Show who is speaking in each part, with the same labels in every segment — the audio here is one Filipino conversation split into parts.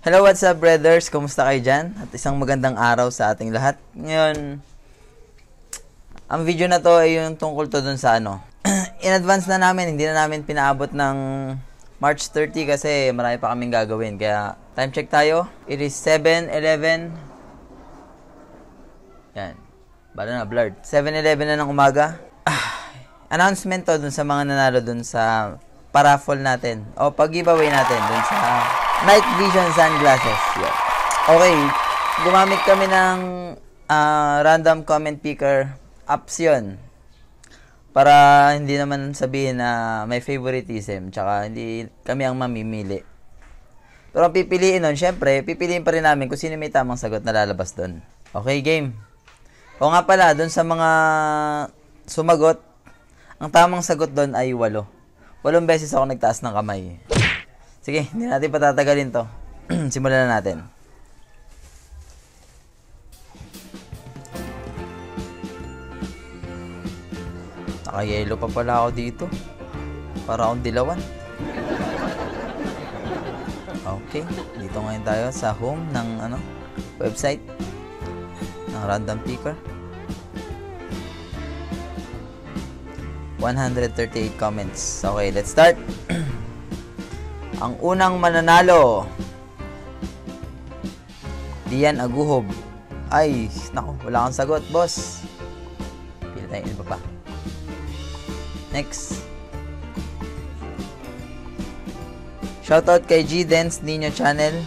Speaker 1: Hello, what's up brothers? Kumusta kayo dyan? At isang magandang araw sa ating lahat. Ngayon, ang video na to ay yung tungkol to dun sa ano. In advance na namin, hindi na namin pinaabot ng March 30 kasi marami pa kaming gagawin. Kaya, time check tayo. It is 7:11. Yan. Bala na, blurred. 7:11 na ng umaga. Announcement to dun sa mga nanalo dun sa paraffle natin. O pag-giveaway natin dun sa Night Vision Sunglasses. Yeah. Okay. Gumamit kami ng random comment picker apps yun. Para hindi naman sabihin na may favoritism. Tsaka hindi kami ang mamimili. Pero ang pipiliin nun, syempre, pipiliin pa rin namin kung sino may tamang sagot na lalabas dun. Okay, game. O nga pala, dun sa mga sumagot, ang tamang sagot dun ay 8. 8 beses ako nagtaas ng kamay. Sige, hindi natin patatagalin to. Simulan na natin. Naka-yellow pa pala ako dito. Para akong dilawan. Okay, dito ngayon tayo sa home ng website ng random picker. 138 comments. Okay, let's start. Ang unang mananalo, Dian Aguhob. Ay, naku, wala kang sagot, boss. Pila tayo, iba pa. Next. Shoutout kay G Dance Nino Channel.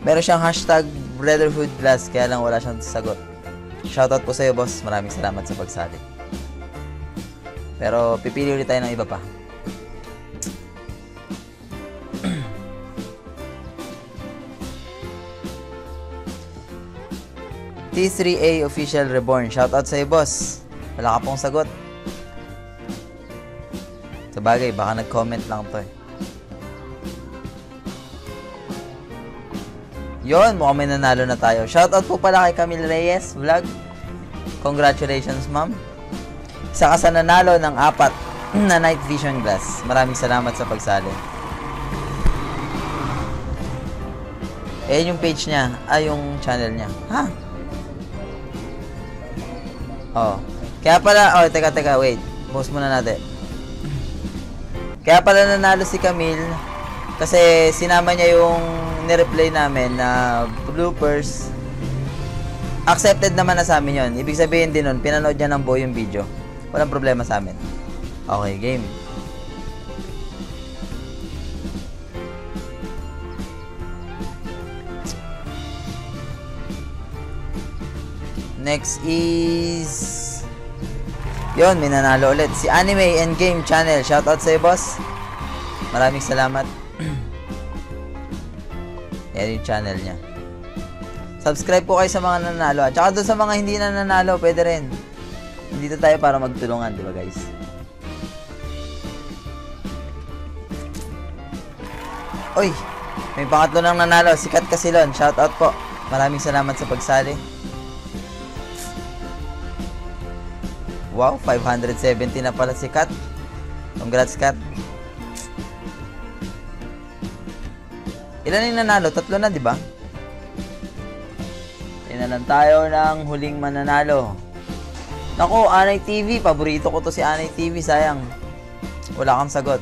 Speaker 1: Meron siyang hashtag Brotherhood Glass, kaya lang wala siyang sagot. Shoutout po sa'yo, boss. Maraming salamat sa pagsali. Pero pipili ulit tayo ng iba pa. T3A Official Reborn. Shoutout sa'yo, boss. Wala ka pong sagot. Sabagay, baka nag-comment lang to eh. Yon, mukhang may nanalo na tayo. Shoutout po pala kay Camille Reyes Vlog. Congratulations, ma'am. Isa ka sa nanalo ng 4 na Night Vision Glass. Maraming salamat sa pagsali. Ayan yung page niya. Yung channel niya. Ha? Oh. Kaya pala, teka, wait. Pause muna natin. Kaya pala nanalo si Camille kasi sinama niya yung nireplay namin na bloopers. Accepted naman na sa amin yun. Ibig sabihin din nun, pinanood niya ng buo yung video. Walang problema sa amin. Okay, game. Next is... Yon, may nanalo ulit. Si Anime and Game Channel. Shoutout sa'yo, boss. Maraming salamat. Yan yung channel niya. Subscribe po kayo sa mga nanalo. At saka doon sa mga hindi na nanalo, pwede rin. Dito tayo para magtulungan, di ba guys? Uy! May pangatlo nang nanalo. Si Kat Casilon. Shoutout po. Maraming salamat sa pagsali. Wow, 570 na pala si Kat. Congrats, Kat. Ilan yung nanalo? 3 na, di ba? Tingnan lang tayo ng huling mananalo. Naku, Anay TV. Paborito ko to si Anay TV. Sayang. Wala kang sagot.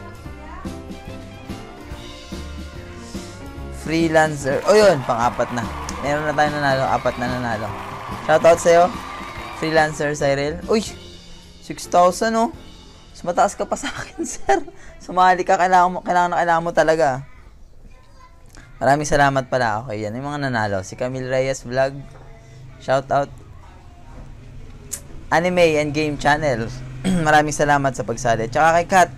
Speaker 1: Freelancer. O yun, pang-4 na. Meron na tayo nanalo. 4 na nanalo. Shoutout sa'yo. Freelancer Cyril. Uy! 6,000 oh. Mas mataas ka pa sa akin, sir. Sumali ka, kailangan mo talaga. Maraming salamat pala. Okay, yan yung mga nanalo. Si Camille Reyes Vlog. Shoutout. Anime and Game Channel. Maraming salamat sa pagsali. Tsaka kay Kat.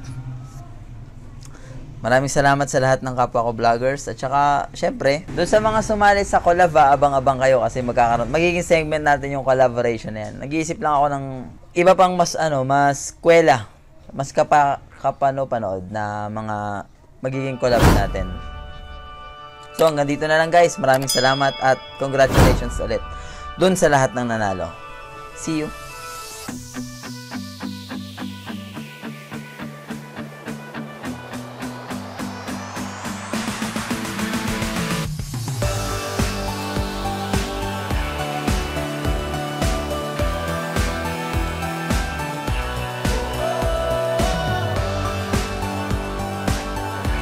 Speaker 1: Maraming salamat sa lahat ng kapwa ko vloggers. At saka, syempre, doon sa mga sumali sa collab, abang-abang kayo kasi magiging segment natin yung collaboration na yan. Nag-iisip lang ako ng iba pang mas kwela, mas kapano-panood na mga magiging collab natin. So, hanggang dito na lang guys. Maraming salamat at congratulations ulit doon sa lahat ng nanalo. See you!